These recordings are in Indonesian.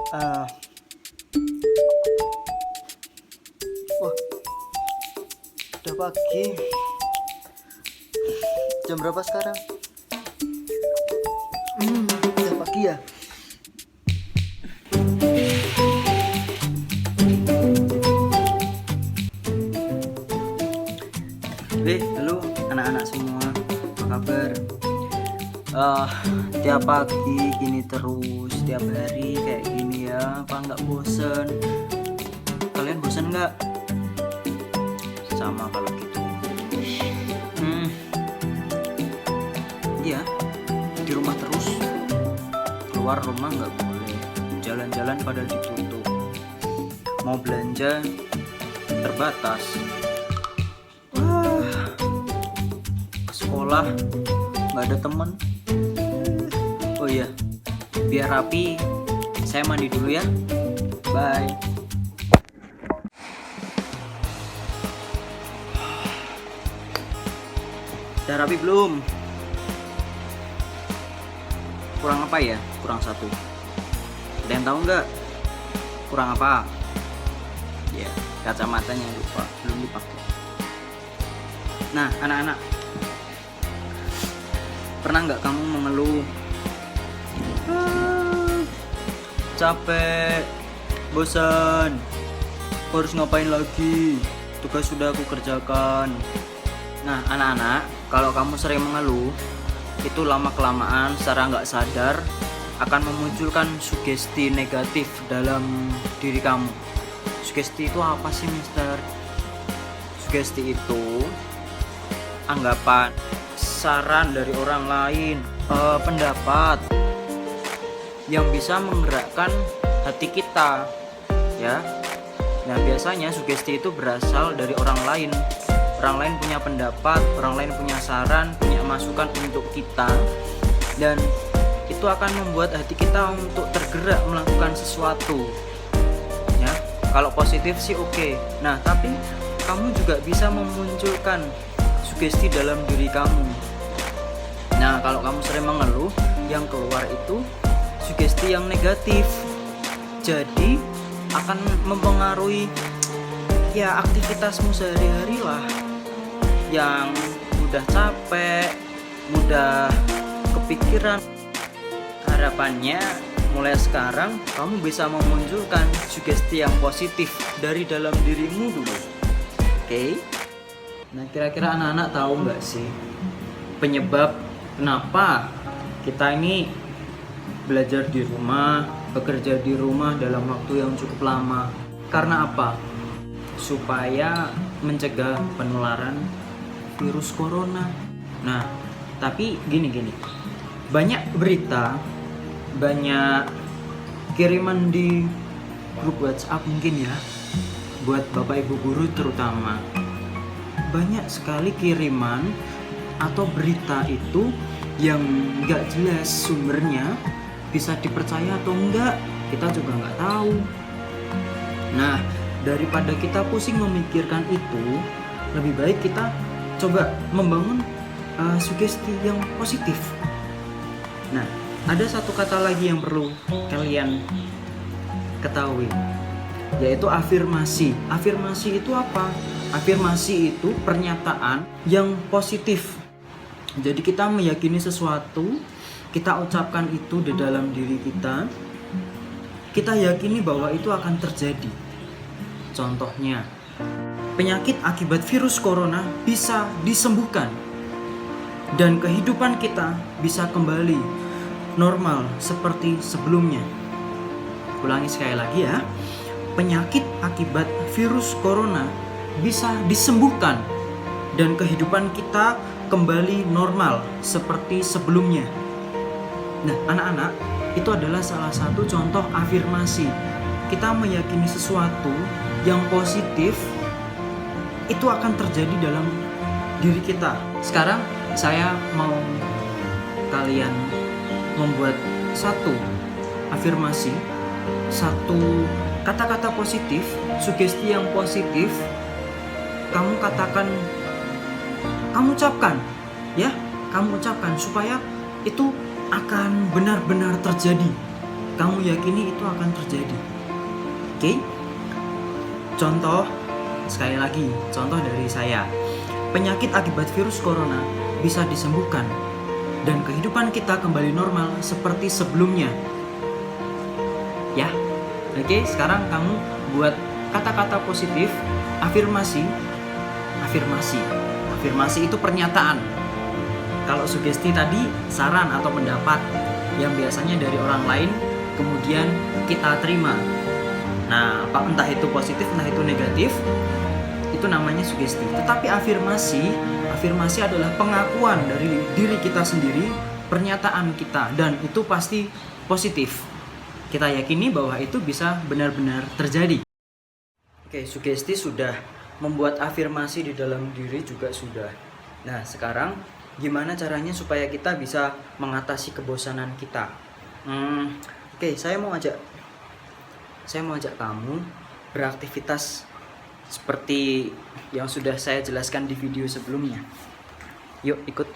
Ah, wah, udah pagi. Jam berapa sekarang? Udah pagi ya. Halo anak-anak semua, apa kabar? Ah, tiap pagi gini terus, tiap hari kayak gini ya. Apa nggak bosen? Kalian bosen nggak? Sama kalau gitu. Iya, di rumah terus. Keluar rumah nggak boleh. Jalan-jalan pada ditutup. Mau belanja terbatas. Wah, ke sekolah nggak ada temen. Oh iya, biar rapi, saya mandi dulu ya. Bye. Udah rapi belum? Kurang apa ya? Kurang satu. Ada yang tahu nggak? Kurang apa? Ya, kacamatanya lupa, belum dipakai. Nah, anak-anak, pernah nggak kamu mengeluh? Capek, bosan, harus ngapain lagi? Tugas sudah aku kerjakan. Nah, anak-anak, kalau kamu sering mengeluh, itu lama-kelamaan secara nggak sadar akan memunculkan sugesti negatif dalam diri kamu. Sugesti itu apa sih, Mister? Sugesti itu anggapan, saran dari orang lain, pendapat yang bisa menggerakkan hati kita, ya. Nah, biasanya sugesti itu berasal dari orang lain. Orang lain punya pendapat, orang lain punya saran, punya masukan untuk kita, dan itu akan membuat hati kita untuk tergerak melakukan sesuatu. Ya, kalau positif sih oke. Nah, tapi kamu juga bisa memunculkan sugesti dalam diri kamu. Nah, kalau kamu sering mengeluh, yang keluar itu sugesti yang negatif. Jadi akan mempengaruhi ya aktivitasmu sehari-hari lah, yang mudah capek, mudah kepikiran. Harapannya mulai sekarang kamu bisa memunculkan sugesti yang positif dari dalam dirimu dulu. Oke? Nah, kira-kira anak-anak tahu nggak sih penyebab kenapa kita ini belajar di rumah, bekerja di rumah dalam waktu yang cukup lama? Karena apa? Supaya mencegah penularan virus corona. Nah, tapi gini, banyak berita, banyak kiriman di grup WhatsApp mungkin ya, buat bapak ibu guru terutama, banyak sekali kiriman atau berita itu yang nggak jelas sumbernya, bisa dipercaya atau enggak, kita juga nggak tahu. Nah, daripada kita pusing memikirkan itu, lebih baik kita coba membangun sugesti yang positif. Nah, ada satu kata lagi yang perlu kalian ketahui, yaitu afirmasi. Afirmasi itu apa? Afirmasi itu pernyataan yang positif. Jadi kita meyakini sesuatu, kita ucapkan itu di dalam diri kita, kita yakini bahwa itu akan terjadi. Contohnya, penyakit akibat virus corona bisa disembuhkan dan kehidupan kita bisa kembali normal seperti sebelumnya. Ulangi sekali lagi ya. Penyakit akibat virus corona bisa disembuhkan dan kehidupan kita kembali normal seperti sebelumnya. Nah, anak-anak, itu adalah salah satu contoh afirmasi. Kita meyakini sesuatu yang positif itu akan terjadi dalam diri kita. Sekarang saya mau kalian membuat satu afirmasi, satu kata-kata positif, sugesti yang positif. Kamu katakan, kamu ucapkan, ya, kamu ucapkan supaya itu akan benar-benar terjadi. kamu yakini itu akan terjadi. Oke? Contoh, sekali lagi, contoh dari saya. Penyakit akibat virus corona bisa disembuhkan dan kehidupan kita kembali normal seperti sebelumnya. Ya, oke, sekarang kamu buat kata-kata positif, afirmasi. Afirmasi itu pernyataan. Kalau sugesti tadi saran atau pendapat yang biasanya dari orang lain kemudian kita terima. Nah, entah itu positif, entah itu negatif, itu namanya sugesti. Tetapi afirmasi adalah pengakuan dari diri kita sendiri, pernyataan kita, dan itu pasti positif. Kita yakini bahwa itu bisa benar-benar terjadi. Oke, sugesti sudah, membuat afirmasi di dalam diri juga sudah. Nah, sekarang gimana caranya supaya kita bisa mengatasi kebosanan kita? Oke, saya mau ajak kamu beraktivitas seperti yang sudah saya jelaskan di video sebelumnya. Yuk, ikut.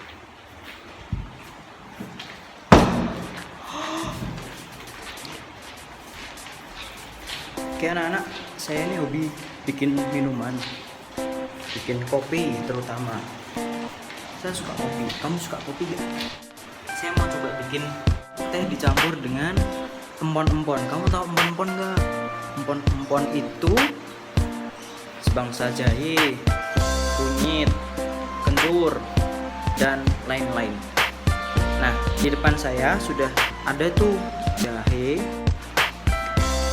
Oke anak-anak, saya ini hobi bikin minuman, bikin kopi terutama. Saya suka kopi, kamu suka kopi gak? Saya mau coba bikin teh dicampur dengan empon-empon. Kamu tahu empon-empon gak? Empon-empon itu sebangsa jahe, kunyit, kendur, dan lain-lain. Nah, di depan saya sudah ada tuh jahe,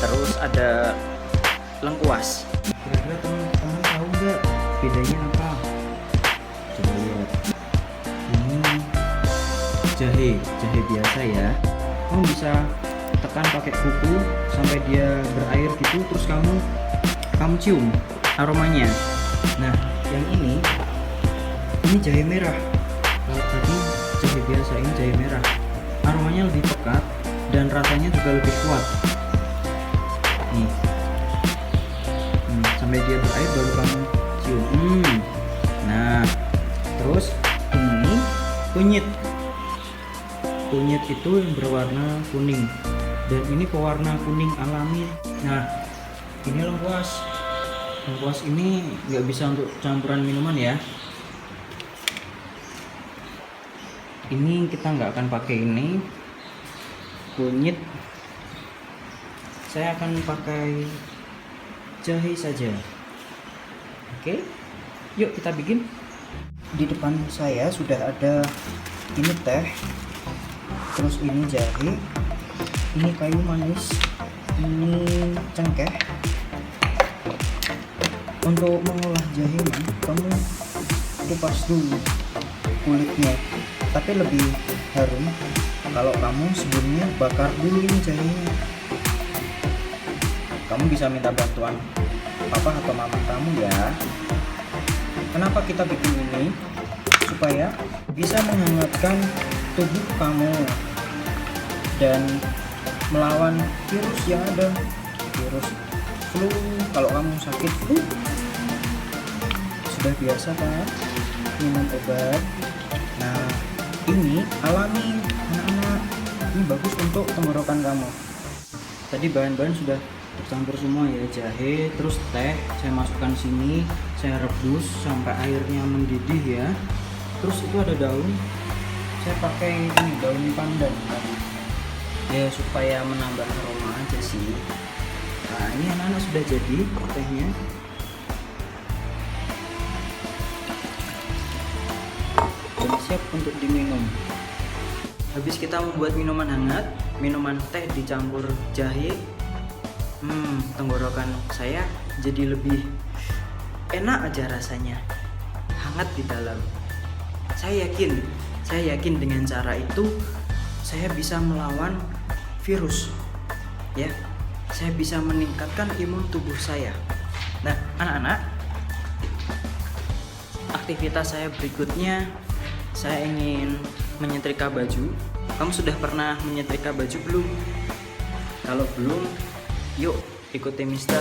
terus ada lengkuas. Kira-kira teman-teman tahu nggak bedanya apa? Coba lihat. Ini jahe biasa ya. Kamu bisa tekan pakai kuku sampai dia berair gitu, terus kamu cium aromanya. Nah, yang ini jahe merah. Kalau tadi jahe biasa, ini jahe merah. Aromanya lebih pekat dan rasanya juga lebih kuat. Nih, sampai dia berair baru kamu cium. Nah, terus ini kunyit itu yang berwarna kuning, dan ini pewarna kuning alami. Nah, ini lengkuas ini nggak bisa untuk campuran minuman ya. Ini kita nggak akan pakai ini. Kunyit saya akan pakai jahe saja. Oke, yuk kita bikin. Di depan saya sudah ada ini teh, terus ini jahe, ini kayu manis, ini cengkeh. Untuk mengolah jahe, kamu kupas dulu kulitnya, tapi lebih harum kalau kamu sebelumnya bakar dulu ini jahenya. Kamu bisa minta bantuan papa atau mama kamu ya. Kenapa kita bikin ini? Supaya bisa menghangatkan tubuh kamu dan melawan virus yang ada, virus flu. Kalau kamu sakit flu, sudah biasa kan minum obat. Nah, ini alami anak-anak, ini bagus untuk tenggorokan kamu. Tadi bahan-bahan sudah tercampur semua ya, jahe, terus teh saya masukkan sini, saya rebus sampai airnya mendidih ya. Terus itu ada daun, saya pakai ini daun pandan ya, supaya menambah aroma aja sih. Nah, ini anak-anak sudah jadi tehnya. Dan siap untuk diminum. Habis kita membuat minuman hangat, minuman teh dicampur jahe, tenggorokan saya jadi lebih enak aja rasanya, hangat di dalam. Saya yakin dengan cara itu saya bisa melawan virus ya. Saya bisa meningkatkan imun tubuh saya. Nah, anak-anak, aktivitas saya berikutnya, saya ingin menyetrika baju. Kamu sudah pernah menyetrika baju belum? Kalau belum, yuk ikuti Mister.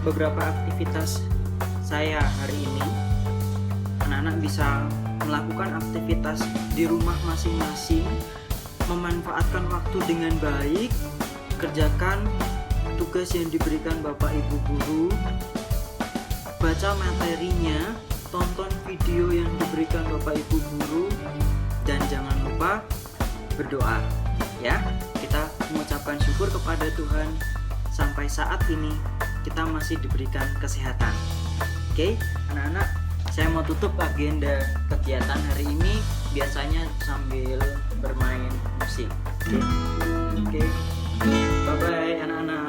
beberapa aktivitas saya hari ini. Anak-anak bisa melakukan aktivitas di rumah masing-masing, memanfaatkan waktu dengan baik, kerjakan tugas yang diberikan Bapak Ibu guru, baca materinya, tonton video yang diberikan Bapak Ibu guru, dan jangan lupa berdoa ya. Kita mengucapkan syukur kepada Tuhan sampai saat ini kita masih diberikan kesehatan. Oke, anak-anak, saya mau tutup agenda kegiatan hari ini biasanya sambil bermain musik. Oke. Bye bye anak-anak.